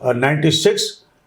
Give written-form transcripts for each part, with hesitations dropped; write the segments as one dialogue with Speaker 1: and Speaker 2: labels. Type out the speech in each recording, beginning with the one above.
Speaker 1: 96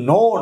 Speaker 1: 9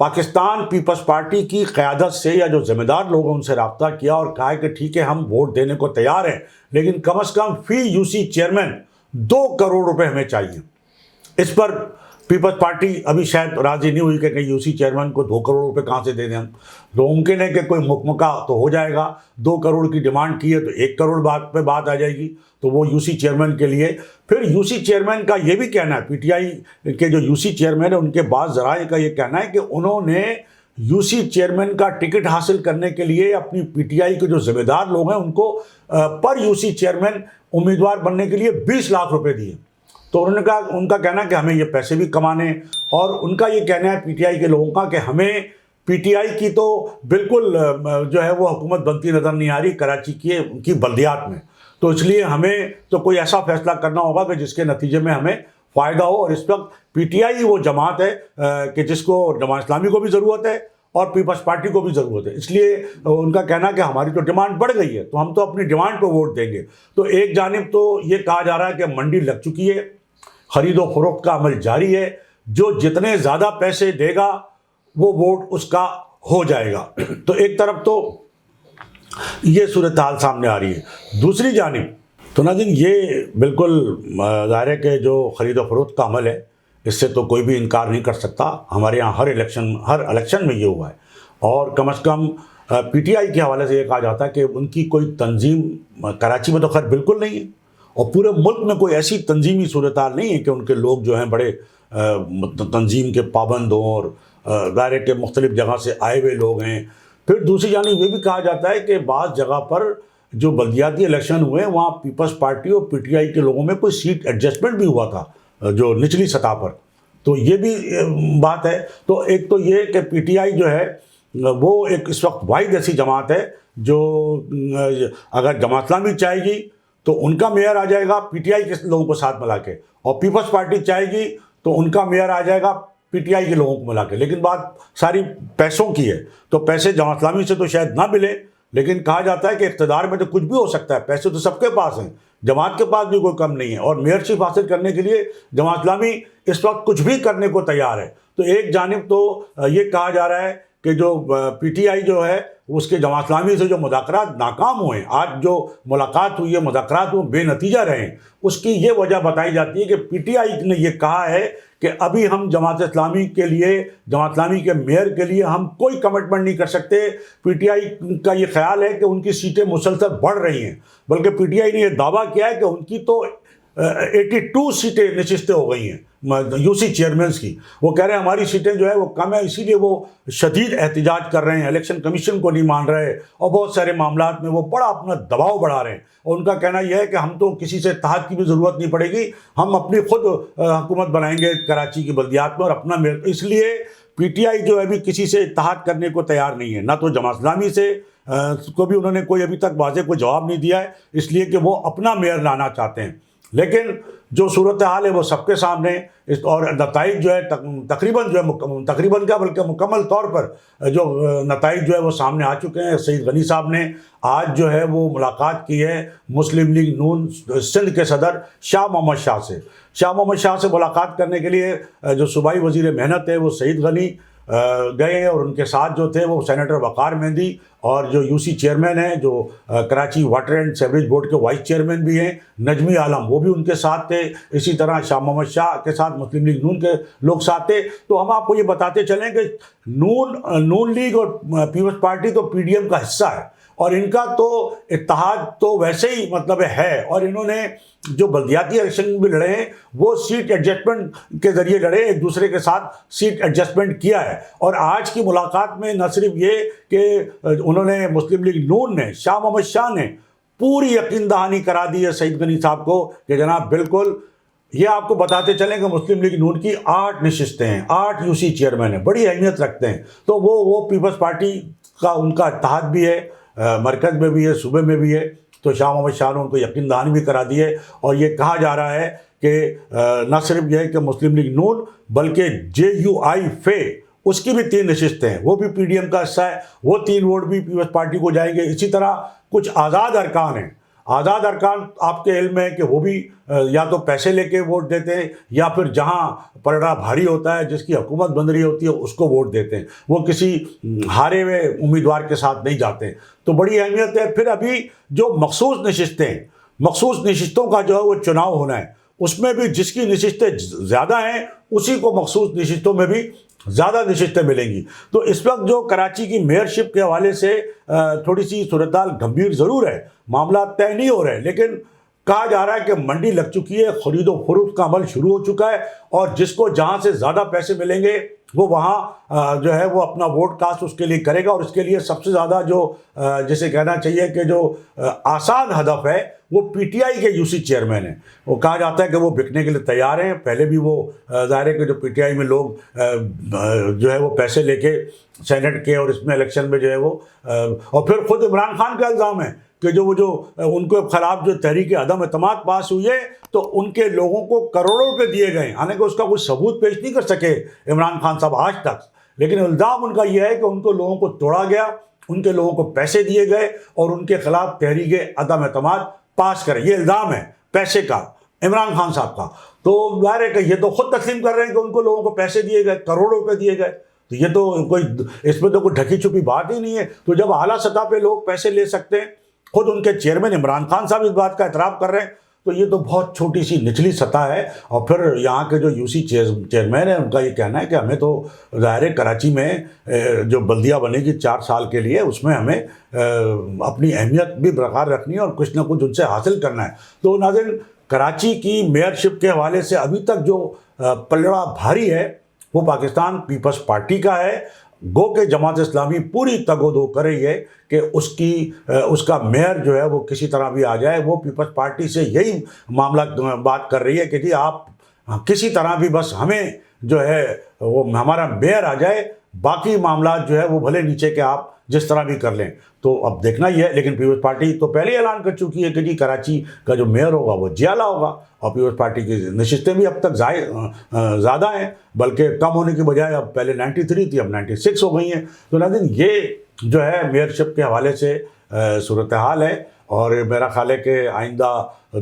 Speaker 1: Pakistan Peoples party کی قیادت سے یا جو ذمہ دار لوگوں ان سے رابطہ کیا اور کہا کہ ٹھیک ہے ہم ووٹ دینے کو تیار ہیں، لیکن کم از کم فی یو سی چیئرمین 2 کروڑ روپے ہمیں چاہیے۔ اس پر پیپلز پارٹی ابھی شاید راضی نہیں ہوئی کہ کہیں یو سی چیئرمین کو 2 کروڑ روپے کہاں سے دے دیں ہم۔ تو ممکن ہے کہ کوئی مکمکہ تو ہو جائے گا، 2 کروڑ کی ڈیمانڈ کی ہے تو 1 کروڑ پہ بات آ جائے گی، تو وہ یو سی چیئرمین کے لیے۔ پھر یو سی چیئرمین کا یہ بھی کہنا ہے، پی ٹی آئی کے جو یو سی چیئرمین ہیں ان کے بعض ذرائع کا یہ کہنا ہے کہ انہوں نے یو سی چیئرمین کا ٹکٹ حاصل کرنے کے لیے اپنی پی ٹی آئی کے جو ذمہ دار لوگ ہیں ان کو پر یو سی چیئرمین امیدوار بننے کے لیے 20 لاکھ روپے دیے۔ تو انہوں نے کہا، ان کا کہنا ہے کہ ہمیں یہ پیسے بھی کمانے ہیں، اور ان کا یہ کہنا ہے پی ٹی آئی کے لوگوں کا کہ ہمیں پی ٹی آئی کی تو بالکل جو ہے وہ حکومت بنتی نظر نہیں آ رہی کراچی کی بلدیات میں، تو اس لیے ہمیں تو کوئی ایسا فیصلہ کرنا ہوگا کہ جس کے نتیجے میں ہمیں فائدہ ہو۔ اور اس وقت پی ٹی آئی وہ جماعت ہے کہ جس کو جماعت اسلامی کو بھی ضرورت ہے اور پیپلز پارٹی کو بھی ضرورت ہے، اس لیے ان کا کہنا ہے کہ ہماری تو ڈیمانڈ بڑھ گئی ہے تو ہم تو اپنی ڈیمانڈ پہ ووٹ دیں گے۔ تو ایک جانب تو یہ کہا جا رہا ہے کہ منڈی لگ چکی ہے، خرید و فروخت کا عمل جاری ہے، جو جتنے زیادہ پیسے دے گا وہ ووٹ اس کا ہو جائے گا۔ تو ایک طرف تو یہ صورتحال سامنے آ رہی ہے، دوسری جانب تو ناظرین یہ بالکل ظاہر ہے کہ جو خرید و فروخت کا عمل ہے اس سے تو کوئی بھی انکار نہیں کر سکتا، ہمارے یہاں ہر الیکشن میں یہ ہوا ہے، اور کم از کم پی ٹی آئی کے حوالے سے یہ کہا جاتا ہے کہ ان کی کوئی تنظیم کراچی میں تو خیر بالکل نہیں ہے، اور پورے ملک میں کوئی ایسی تنظیمی صورتحال نہیں ہے کہ ان کے لوگ جو ہیں بڑے تنظیم کے پابند ہوں اور ظاہر ہے کہ مختلف جگہ سے آئے ہوئے لوگ ہیں۔ پھر دوسری جانب یہ بھی کہا جاتا ہے کہ بعض جگہ پر جو بلدیاتی الیکشن ہوئے وہاں پیپلز پارٹی اور پی ٹی آئی کے لوگوں میں کوئی سیٹ ایڈجسٹمنٹ بھی ہوا تھا جو نچلی سطح پر، تو یہ بھی بات ہے۔ تو ایک تو یہ کہ پی ٹی آئی جو ہے وہ ایک اس وقت واحد ایسی جماعت ہے جو اگر جماعت اسلامی چاہے گی تو ان کا میئر آ جائے گا پی ٹی آئی کے لوگوں کو ساتھ ملا کے، اور پیپلز پارٹی چاہے گی تو ان کا میئر آ جائے گا پی ٹی آئی کے لوگوں کو ملا کے۔ لیکن بات ساری پیسوں کی ہے، تو پیسے جماعت اسلامی سے تو شاید نہ ملے، لیکن کہا جاتا ہے کہ اقتدار میں تو کچھ بھی ہو سکتا ہے، پیسے تو سب کے پاس ہیں، جماعت کے پاس بھی کوئی کم نہیں ہے، اور میئرشپ حاصل کرنے کے لیے جماعت اسلامی اس وقت کچھ بھی کرنے کو تیار ہے۔ تو ایک جانب تو یہ کہا جا رہا ہے کہ جو پی ٹی آئی جو ہے اس کے جماعت اسلامی سے جو مذاکرات ناکام ہوئے ہیں، آج جو ملاقات ہوئی ہے مذاکرات وہ بے نتیجہ رہے ہیں، اس کی یہ وجہ بتائی جاتی ہے کہ پی ٹی آئی نے یہ کہا ہے کہ ابھی ہم جماعت اسلامی کے لیے، جماعت اسلامی کے میئر کے لیے ہم کوئی کمٹمنٹ نہیں کر سکتے۔ پی ٹی آئی کا یہ خیال ہے کہ ان کی سیٹیں مسلسل بڑھ رہی ہیں، بلکہ پی ٹی آئی نے یہ دعویٰ کیا ہے کہ ان کی تو 82 سیٹیں نشستیں ہو گئی ہیں یو سی چیئرمینس کی۔ وہ کہہ رہے ہیں ہماری سیٹیں جو ہے وہ کم ہے، اسی لیے وہ شدید احتجاج کر رہے ہیں، الیکشن کمیشن کو نہیں مان رہے، اور بہت سارے معاملات میں وہ بڑا اپنا دباؤ بڑھا رہے ہیں۔ اور ان کا کہنا یہ ہے کہ ہم تو کسی سے اتحاد کی بھی ضرورت نہیں پڑے گی، ہم اپنی خود حکومت بنائیں گے کراچی کی بلدیات میں اور اپنا اس لیے پی ٹی آئی جو ہے ابھی کسی سے اتحاد کرنے کو تیار نہیں ہے، نہ تو جماعت اسلامی سے کو بھی انہوں نے کوئی ابھی تک واضح کوئی جواب نہیں دیا ہے، اس لیے کہ وہ اپنا میئر لانا چاہتے ہیں۔ لیکن جو صورتحال ہے وہ سب کے سامنے، اور نتائج جو ہے تقریباً کیا بلکہ مکمل طور پر جو نتائج جو ہے وہ سامنے آ چکے ہیں۔ سید غنی صاحب نے آج جو ہے وہ ملاقات کی ہے مسلم لیگ نون سندھ کے صدر شاہ محمد شاہ سے۔ شاہ محمد شاہ سے ملاقات کرنے کے لیے جو صوبائی وزیر محنت ہے وہ سید غنی گئے ہیں، اور ان کے ساتھ جو تھے وہ سینیٹر وقار مہندی اور جو یو سی چیئرمین ہیں، جو Karachi water and sewerage board کے وائس چیئرمین بھی ہیں نجمی عالم، وہ بھی ان کے ساتھ تھے۔ اسی طرح شاہ محمد شاہ کے ساتھ مسلم لیگ نون کے لوگ ساتھ تھے۔ تو ہم آپ کو یہ بتاتے چلیں کہ نون لیگ اور پیپلز پارٹی تو پی ڈی ایم کا حصہ ہے، اور ان کا تو اتحاد تو ویسے ہی مطلب ہے، اور انہوں نے جو بلدیاتی الیکشن بھی لڑے ہیں وہ سیٹ ایڈجسٹمنٹ کے ذریعے لڑے، ایک دوسرے کے ساتھ سیٹ ایڈجسٹمنٹ کیا ہے۔ اور آج کی ملاقات میں نہ صرف یہ کہ انہوں نے مسلم لیگ نون نے، شاہ محمد شاہ نے پوری یقین دہانی کرا دی ہے سعید غنی صاحب کو کہ جناب بالکل، یہ آپ کو بتاتے چلیں کہ مسلم لیگ نون کی 8 نشستیں ہیں، 8 یو سی چیئرمین ہیں، بڑی اہمیت رکھتے ہیں۔ تو وہ پیپلز پارٹی کا ان کا اتحاد بھی ہے، مرکز میں بھی ہے، صوبے میں بھی ہے۔ تو شاہ محمد شاہ نے ان کو یقین دہانی بھی کرا دی ہے، اور یہ کہا جا رہا ہے کہ نہ صرف یہ ہے کہ مسلم لیگ نون بلکہ جے یو آئی فے اس کی بھی 3 نشستیں ہیں، وہ بھی پی ڈی ایم کا حصہ ہے، وہ 3 ووٹ بھی پیپلز پارٹی کو جائیں گے۔ اسی طرح کچھ آزاد ارکان ہیں، آزاد ارکان آپ کے علم ہے کہ وہ بھی یا تو پیسے لے کے ووٹ دیتے ہیں یا پھر جہاں پلڑا بھاری ہوتا ہے جس کی حکومت بن رہی ہوتی ہے اس کو ووٹ دیتے ہیں، وہ کسی ہارے ہوئے امیدوار کے ساتھ نہیں جاتے ہیں۔ تو بڑی اہمیت ہے۔ پھر ابھی جو مخصوص نشستیں ہیں، مخصوص نشستوں کا جو ہے وہ چناؤ ہونا ہے، اس میں بھی جس کی نشستیں زیادہ ہیں اسی کو مخصوص نشستوں میں بھی زیادہ نشستیں ملیں گی۔ تو اس وقت جو کراچی کی میئرشپ کے حوالے سے تھوڑی سی صورتحال گمبھیر ضرور ہے، معاملات طے نہیں ہو رہے، لیکن کہا جا رہا ہے کہ منڈی لگ چکی ہے، خرید و فروخت کا عمل شروع ہو چکا ہے، اور جس کو جہاں سے زیادہ پیسے ملیں گے وہ وہاں جو ہے وہ اپنا ووٹ کاسٹ اس کے لیے کرے گا۔ اور اس کے لیے سب سے زیادہ جو جسے کہنا چاہیے کہ جو آسان ہدف ہے وہ پی ٹی آئی کے یو سی چیئرمین ہیں۔ وہ کہا جاتا ہے کہ وہ بکنے کے لیے تیار ہیں، پہلے بھی وہ ظاہر ہے کہ جو پی ٹی آئی میں لوگ جو ہے وہ پیسے لے کے سینٹ کے اور اس میں الیکشن میں جو ہے وہ اور پھر خود عمران خان کا الزام ہے کہ جو ان کے خلاف جو تحریک عدم اعتماد پاس ہوئی ہے تو ان کے لوگوں کو کروڑوں روپے دیے گئے، حالانکہ اس کا کوئی ثبوت پیش نہیں کر سکے عمران خان صاحب آج تک، لیکن الزام ان کا یہ ہے کہ ان کو لوگوں کو توڑا گیا، ان کے لوگوں کو پیسے دیے گئے اور ان کے خلاف تحریک عدم اعتماد پاس کرے۔ یہ الزام ہے پیسے کا عمران خان صاحب کا۔ تو ظاہر ہے کہ یہ تو خود تسلیم کر رہے ہیں کہ ان کو لوگوں کو پیسے دیے گئے، کروڑوں روپے دیے گئے، تو یہ تو کوئی اس میں تو کوئی ڈھکی چھپی بات ہی نہیں ہے۔ تو جب اعلیٰ سطح پہ لوگ پیسے لے سکتے ہیں، خود ان کے چیئرمین عمران خان صاحب اس بات کا اعتراف کر رہے ہیں، تو یہ تو بہت چھوٹی سی نچلی سطح ہے۔ اور پھر یہاں کے جو یو سی چیئرمین ہیں ان کا یہ کہنا ہے کہ ہمیں تو ظاہر کراچی میں جو بلدیہ بنے گی 4 سال کے لیے، اس میں ہمیں اپنی اہمیت بھی برقرار رکھنی ہے اور کچھ نہ کچھ ان سے حاصل کرنا ہے۔ تو ناظرین، کراچی کی میئرشپ کے حوالے سے ابھی تک جو پلڑا بھاری ہے وہ پاکستان پیپلز پارٹی کا ہے۔ گو کہ جماعت اسلامی پوری تگ و دو کر رہی ہے کہ اس کا میئر جو ہے وہ کسی طرح بھی آ جائے۔ وہ پیپلز پارٹی سے یہی معاملہ بات کر رہی ہے کہ جی آپ کسی طرح بھی بس ہمیں جو ہے وہ ہمارا میئر آ جائے، باقی معاملات جو ہے وہ بھلے نیچے کے آپ جس طرح بھی کر لیں۔ تو اب دیکھنا ہی ہے، لیکن پیپلز پارٹی تو پہلے اعلان کر چکی ہے کہ جی کراچی کا جو میئر ہوگا وہ جیالہ ہوگا، اور پیپلز پارٹی کی نشستیں بھی اب تک زیادہ ہیں، بلکہ کم ہونے کی بجائے اب پہلے 93 تھی اب 96 ہو گئی ہیں۔ تو ناظرین، یہ جو ہے میئرشپ کے حوالے سے صورتحال ہے، اور میرا خیال ہے کہ آئندہ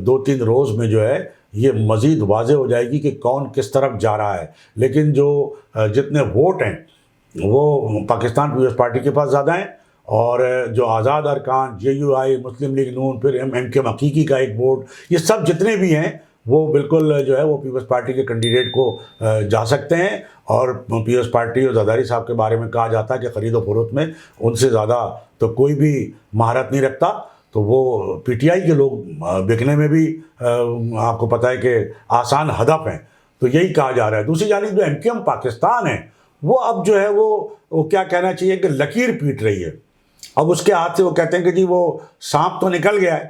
Speaker 1: 2-3 روز میں جو ہے یہ مزید واضح ہو جائے گی کہ کون کس طرف جا رہا ہے۔ لیکن جو جتنے ووٹ ہیں وہ پاکستان پیپلز پارٹی کے پاس زیادہ ہیں، اور جو آزاد ارکان، جے یو آئی، مسلم لیگ نون، پھر ایم کے حقیقی کا ایک ووٹ، یہ سب جتنے بھی ہیں وہ بالکل جو ہے وہ پیپلز پارٹی کے کینڈیڈیٹ کو جا سکتے ہیں۔ اور پیپلز پارٹی اور زرداری صاحب کے بارے میں کہا جاتا ہے کہ خرید و فروخت میں ان سے زیادہ تو کوئی بھی مہارت نہیں رکھتا، تو وہ پی ٹی آئی کے لوگ بکنے میں بھی آپ کو پتہ ہے کہ آسان ہدف ہیں، تو یہی کہا جا رہا ہے۔ دوسری جانب جو ایم کیو ایم پاکستان ہے وہ اب جو ہے وہ کیا کہنا چاہیے کہ لکیر پیٹ رہی ہے۔ اب اس کے ہاتھ سے وہ کہتے ہیں کہ جی وہ سانپ تو نکل گیا ہے،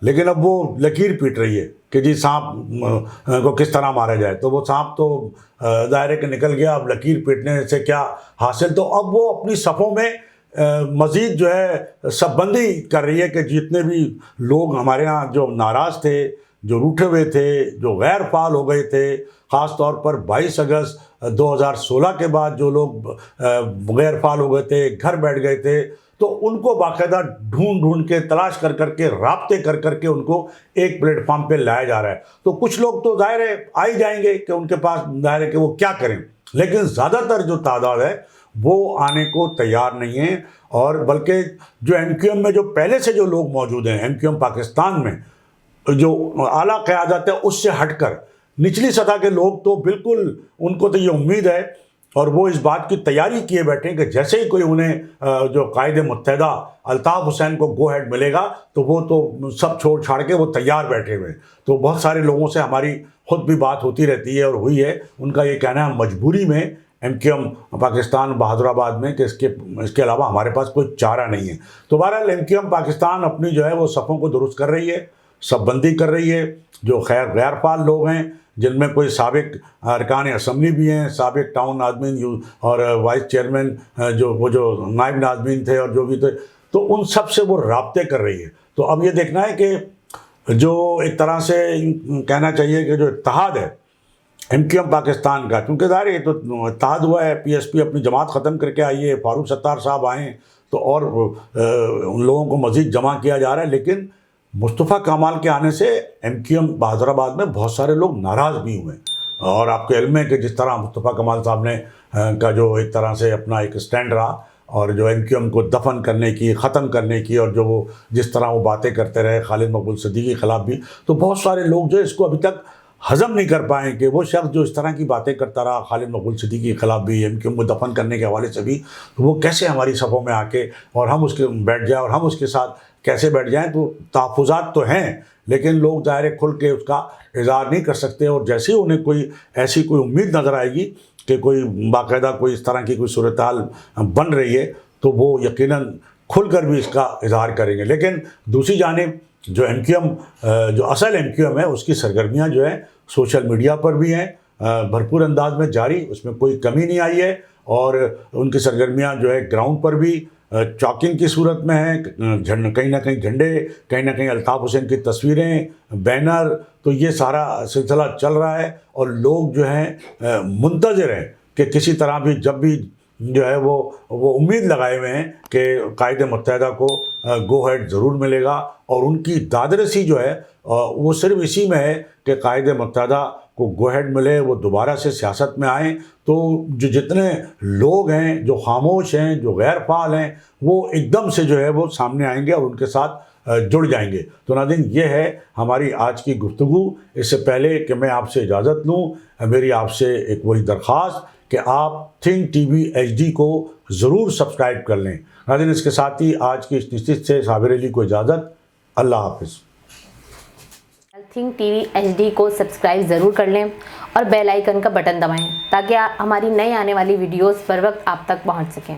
Speaker 1: لیکن اب وہ لکیر پیٹ رہی ہے کہ جی سانپ کو کس طرح مارا جائے۔ تو وہ سانپ تو ظاہر ہے کہ نکل گیا، اب لکیر پیٹنے سے کیا حاصل؟ تو اب وہ اپنی صفوں میں مزید جو ہے سب بندی کر رہی ہے کہ جتنے بھی لوگ ہمارے ہاں جو ناراض تھے، جو روٹھے ہوئے تھے، جو غیر فعال ہو گئے تھے، خاص طور پر 22 اگست 2016 کے بعد جو لوگ غیر فعال ہو گئے تھے، گھر بیٹھ گئے تھے، تو ان کو باقاعدہ ڈھونڈ کے تلاش کر کے رابطے کر کے ان کو ایک پلیٹ فارم پہ لایا جا رہا ہے۔ تو کچھ لوگ تو ظاہر ہے آ ہی جائیں گے کہ ان کے پاس ظاہر ہے کہ وہ کیا کریں، لیکن زیادہ تر جو تعداد ہے وہ آنے کو تیار نہیں ہیں۔ اور بلکہ جو ایم کیو ایم میں جو پہلے سے جو لوگ موجود ہیں، ایم کیو ایم پاکستان میں جو اعلیٰ قیادت ہے اس سے ہٹ کر نچلی سطح کے لوگ تو بالکل ان کو تو یہ امید ہے اور وہ اس بات کی تیاری کیے بیٹھے ہیں کہ جیسے ہی کوئی انہیں جو قائد متحدہ الطاف حسین کو گو ہیڈ ملے گا تو وہ تو سب چھوڑ چھاڑ کے وہ تیار بیٹھے ہوئے ہیں۔ تو بہت سارے لوگوں سے ہماری خود بھی بات ہوتی رہتی ہے اور ہوئی ہے، ان کا یہ کہنا ہے مجبوری میں ایم کیو ایم پاکستان بہادر آباد میں کہ اس کے علاوہ ہمارے پاس کوئی چارہ نہیں ہے۔ تو بہرحال ایم کیو ایم پاکستان اپنی جو ہے وہ صفوں کو درست کر رہی ہے، سب بندی کر رہی ہے۔ جو غیر فعال لوگ ہیں جن میں کوئی سابق ارکان اسمبلی بھی ہیں، سابق ٹاؤن ناظمین اور وائس چیئرمین جو نائب ناظمین تھے اور جو بھی تھے، تو ان سب سے وہ رابطے کر رہی ہے۔ تو اب یہ دیکھنا ہے کہ جو ایک طرح سے کہنا چاہیے کہ جو اتحاد ہے ایم کیو ایم پاکستان کا، کیونکہ ظاہر ہے تو اتحاد ہوا ہے، پی ایس پی اپنی جماعت ختم کر کے آئی ہے، فاروق ستار صاحب آئے ہیں تو اور ان لوگوں کو مزید جمع کیا جا رہا ہے، لیکن مصطفیٰ کمال کے آنے سے MQM حیدرآباد میں بہت سارے لوگ ناراض بھی ہوئے، اور آپ کے علم ہے کہ جس طرح مصطفیٰ کمال صاحب نے کا جو ایک طرح سے اپنا ایک سٹینڈ رہا، اور جو MQM کو دفن کرنے کی، ختم کرنے کی، اور جو وہ جس طرح وہ باتیں کرتے رہے خالد مقبول صدیقی کے خلاف بھی، تو بہت سارے لوگ جو اس کو ابھی تک ہضم نہیں کر پائیں کہ وہ شخص جو اس طرح کی باتیں کرتا رہا خالد مقبول صدیقی کے خلاف بھی، MQM کو دفن کرنے کے حوالے سے بھی، تو وہ کیسے ہماری صفوں میں آ کے اور ہم اس کے بیٹھ جائیں، اور ہم اس کے ساتھ کیسے بیٹھ جائیں. تو تحفظات تو ہیں، لیکن لوگ ظاہر کھل کے اس کا اظہار نہیں کر سکتے، اور جیسے ہی انہیں کوئی ایسی کوئی امید نظر آئے گی کہ کوئی باقاعدہ کوئی اس طرح کی کوئی صورتحال بن رہی ہے، تو وہ یقیناً کھل کر بھی اس کا اظہار کریں گے. لیکن دوسری جانب جو MQM جو اصل MQM ہے، اس کی سرگرمیاں جو ہیں سوشل میڈیا پر بھی ہیں بھرپور انداز میں جاری، اس میں کوئی کمی نہیں آئی ہے، اور ان کی سرگرمیاں جو ہے گراؤنڈ پر بھی چاکنگ کی صورت میں ہیں، کہیں نہ کہیں جھنڈے، کہیں نہ کہیں الطاف حسین کی تصویریں، بینر، تو یہ سارا سلسلہ چل رہا ہے، اور لوگ جو ہیں منتظر ہیں کہ کسی طرح بھی جب بھی جو ہے وہ امید لگائے ہوئے ہیں کہ قائد متحدہ کو گو ہیڈ ضرور ملے گا، اور ان کی دادرسی جو ہے وہ صرف اسی میں ہے کہ قائد متحدہ کو گو ہیڈ ملے، وہ دوبارہ سے سیاست میں آئیں. تو جو جتنے لوگ ہیں جو خاموش ہیں، جو غیر فعال ہیں، وہ ایک دم سے جو ہے وہ سامنے آئیں گے اور ان کے ساتھ جڑ جائیں گے. تو ناظرین، یہ ہے ہماری آج کی گفتگو. اس سے پہلے کہ میں آپ سے اجازت لوں، میری آپ سے ایک وہی درخواست کہ آپ تھنک ٹی وی HD کو ضرور سبسکرائب کر لیں. ناظرین، اس کے ساتھ ہی آج کی اس نشست سے صابر علی کو اجازت. اللہ حافظ.
Speaker 2: تھنک ٹی وی HD کو سبسکرائب ضرور کر لیں اور بیل آئیکن کا بٹن دبائیں تاکہ ہماری نئی آنے والی ویڈیوز پر وقت آپ تک پہنچ سکیں.